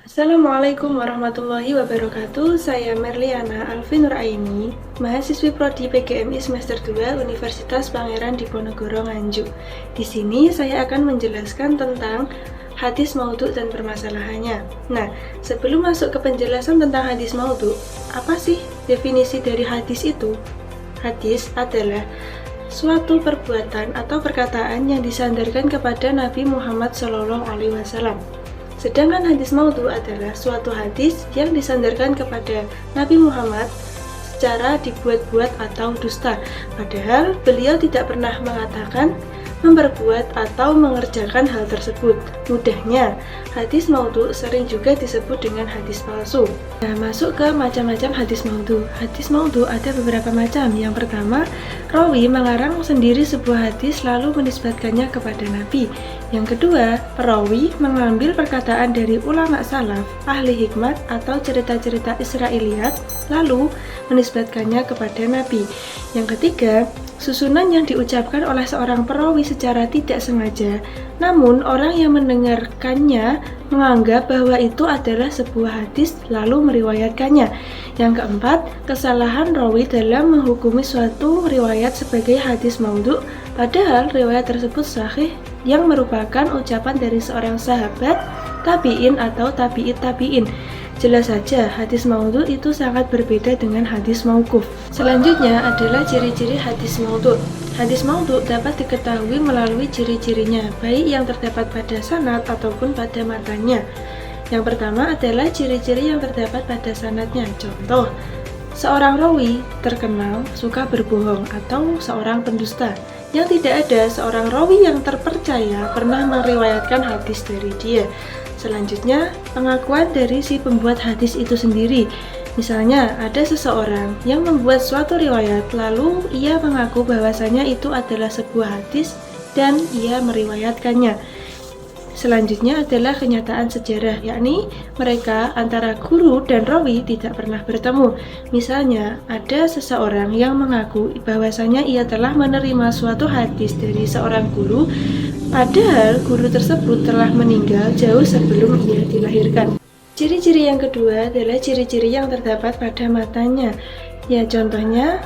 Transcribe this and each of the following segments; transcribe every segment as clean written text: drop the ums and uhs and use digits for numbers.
Assalamualaikum warahmatullahi wabarakatuh. Saya Merliana Alfi Nuraini, mahasiswi Prodi PGMI semester 2 Universitas Pangeran Diponegoro Nganjuk. Di sini saya akan menjelaskan tentang hadis maudhu dan permasalahannya. Nah, sebelum masuk ke penjelasan tentang hadis maudhu, apa sih definisi dari hadis itu? Hadis adalah suatu perbuatan atau perkataan yang disandarkan kepada Nabi Muhammad SAW. Sedangkan hadis maudhu adalah suatu hadis yang disandarkan kepada Nabi Muhammad secara dibuat-buat atau dusta, padahal beliau tidak pernah mengatakan, memperbuat, atau mengerjakan hal tersebut. Mudahnya, hadis maudhu sering juga disebut dengan hadis palsu. Nah, masuk ke macam-macam hadis maudhu. Hadis maudhu ada beberapa macam. Yang pertama, rawi mengarang sendiri sebuah hadis lalu menisbatkannya kepada Nabi. Yang kedua, perawi mengambil perkataan dari ulama salaf, ahli hikmat, atau cerita-cerita Israiliyat lalu menisbatkannya kepada Nabi. Yang ketiga, susunan yang diucapkan oleh seorang perawi secara tidak sengaja, namun orang yang mendengarkannya menganggap bahwa itu adalah sebuah hadis lalu meriwayatkannya. Yang keempat, kesalahan rawi dalam menghukumi suatu riwayat sebagai hadis maudhu, padahal riwayat tersebut sahih yang merupakan ucapan dari seorang sahabat, tabi'in atau tabi'it tabi'in. Jelas saja, hadis maudhu itu sangat berbeda dengan hadis mauquf. Selanjutnya adalah ciri-ciri hadis maudhu. Hadis maudhu dapat diketahui melalui ciri-cirinya, baik yang terdapat pada sanad ataupun pada matanya. Yang pertama adalah ciri-ciri yang terdapat pada sanadnya. Contoh, seorang rawi terkenal suka berbohong atau seorang pendusta. Yang tidak ada seorang rawi yang terpercaya pernah meriwayatkan hadis dari dia. Selanjutnya, pengakuan dari si pembuat hadis itu sendiri. Misalnya, ada seseorang yang membuat suatu riwayat, lalu ia mengaku bahwasanya itu adalah sebuah hadis dan ia meriwayatkannya. Selanjutnya adalah kenyataan sejarah, yakni mereka antara guru dan rawi tidak pernah bertemu. Misalnya, ada seseorang yang mengaku bahwasanya ia telah menerima suatu hadis dari seorang guru, padahal guru tersebut telah meninggal jauh sebelum ia dilahirkan. Ciri-ciri yang kedua adalah ciri-ciri yang terdapat pada matanya. Ya, contohnya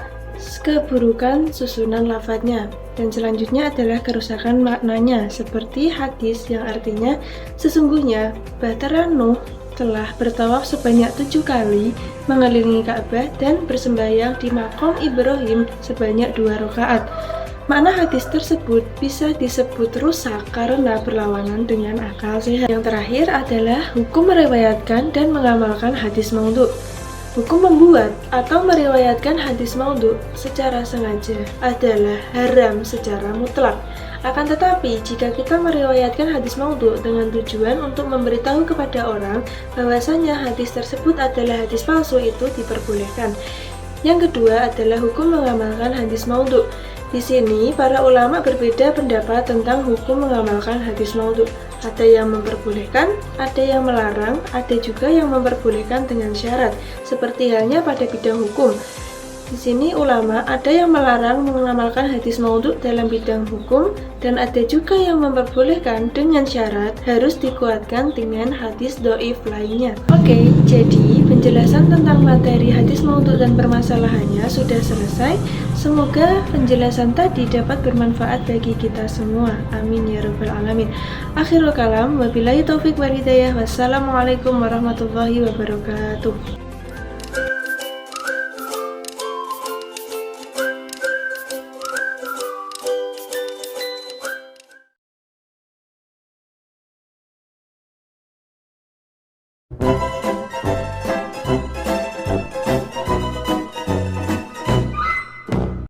keburukan susunan lafadznya. Dan selanjutnya adalah kerusakan maknanya, seperti hadis yang artinya sesungguhnya Bahtera Nuh telah bertawaf sebanyak 7 kali mengelilingi Ka'bah dan bersembahyang di Maqam Ibrahim sebanyak 2 rakaat. Makna hadis tersebut bisa disebut rusak karena berlawanan dengan akal sehat. Yang terakhir adalah hukum meriwayatkan dan mengamalkan hadis maudhu. Hukum membuat atau meriwayatkan hadis maudhu secara sengaja adalah haram secara mutlak. Akan tetapi, jika kita meriwayatkan hadis maudhu dengan tujuan untuk memberitahu kepada orang bahwasanya hadis tersebut adalah hadis palsu, itu diperbolehkan. Yang kedua adalah hukum mengamalkan hadis maudhu. Di sini, para ulama berbeda pendapat tentang hukum mengamalkan hadis maudhu. Ada yang memperbolehkan, ada yang melarang, ada juga yang memperbolehkan dengan syarat, seperti halnya pada bidang hukum. Di sini ulama ada yang melarang mengamalkan hadis maudhu dalam bidang hukum, dan ada juga yang memperbolehkan dengan syarat harus dikuatkan dengan hadis dhaif lainnya. Oke, jadi penjelasan tentang materi hadis maudhu dan permasalahannya sudah selesai. Semoga penjelasan tadi dapat bermanfaat bagi kita semua. Amin ya rabbal alamin. Akhirul kalam, wabillahi taufik wal hidayah. Wassalamualaikum warahmatullahi wabarakatuh.